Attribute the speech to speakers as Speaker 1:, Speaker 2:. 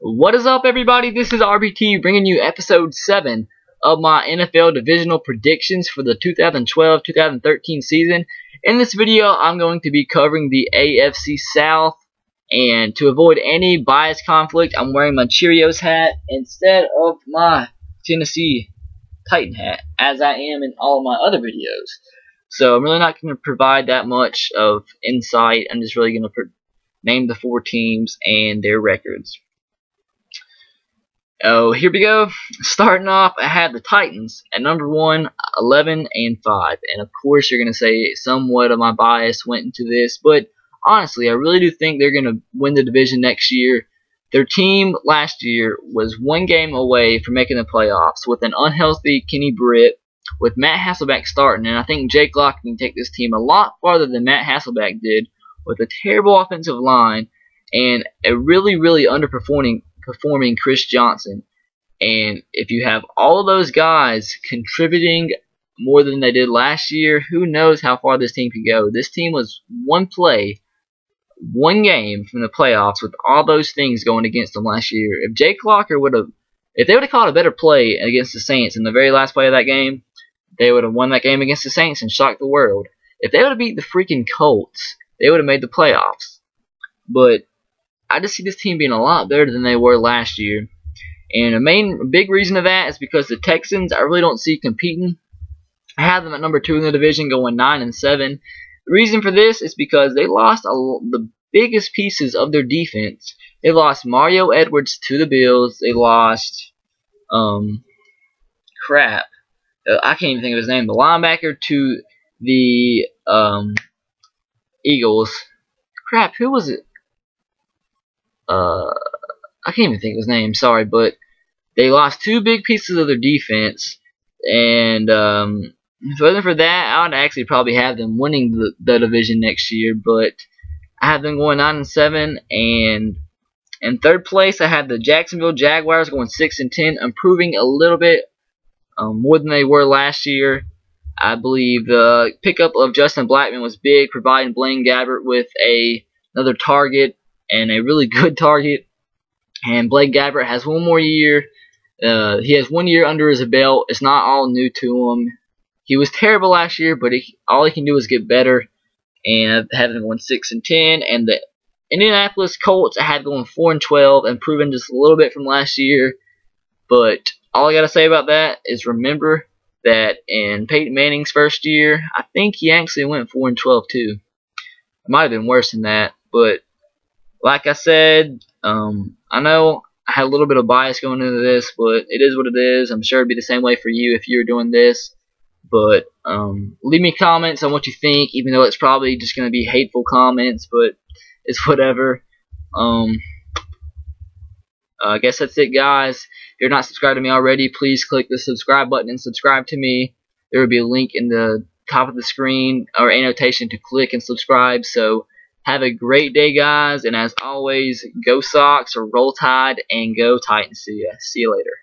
Speaker 1: What is up, everybody? This is RBT bringing you episode 7 of my NFL divisional predictions for the 2012-2013 season. In this video, I'm going to be covering the AFC South, and to avoid any bias conflict, I'm wearing my Cheerios hat instead of my Tennessee Titan hat, as I am in all of my other videos. So I'm really not going to provide that much of insight. I'm just really going to name the 4 teams and their records. Oh, here we go. Starting off, I had the Titans at number 1, 11-5. And of course, you're going to say somewhat of my bias went into this, but honestly, I really do think they're going to win the division next year. Their team last year was 1 game away from making the playoffs with an unhealthy Kenny Britt, with Matt Hasselbeck starting, and I think Jake Lock can take this team a lot farther than Matt Hasselbeck did, with a terrible offensive line and a really underperforming Chris Johnson. And if you have all of those guys contributing more than they did last year, who knows how far this team could go. This team was 1 game from the playoffs with all those things going against them last year. If Jake Locker if they would have caught a better play against the Saints in the very last play of that game, they would have won that game against the Saints and shocked the world. If they would have beat the freaking Colts, they would have made the playoffs. But I just see this team being a lot better than they were last year. And a big reason of that is because the Texans, I really don't see competing. I have them at number 2 in the division, going 9-7. The reason for this is because they lost the biggest pieces of their defense. They lost Mario Edwards to the Bills. They lost, I can't even think of his name. The linebacker to the Eagles. Crap, who was it? I can't even think of his name. Sorry, but they lost 2 big pieces of their defense, and if it wasn't for that, I would actually probably have them winning the division next year. But I have them going 9-7, and in 3rd place, I had the Jacksonville Jaguars going 6-10, improving a little bit more than they were last year. I believe the pickup of Justin Blackman was big, providing Blaine Gabbert with another target, and a really good target. And Blaine Gabbert has 1 more year. He has 1 year under his belt. It's not all new to him. He was terrible last year, but all he can do is get better. And I have him going 6-10. And the Indianapolis Colts, I had going 4-12, improving just a little bit from last year. But all I gotta say about that is remember that in Peyton Manning's first year, I think he actually went 4-12 too. It might have been worse than that, but like I said, I know I had a little bit of bias going into this, but it is what it is. I'm sure it'd be the same way for you if you were doing this. But leave me comments on what you think, even though it's probably just going to be hateful comments, but it's whatever. I guess that's it, guys. If you're not subscribed to me already, please click the subscribe button and subscribe to me. There will be a link in the top of the screen or annotation to click and subscribe. So have a great day, guys, and as always, go Sox or Roll Tide and go Titans. See you later.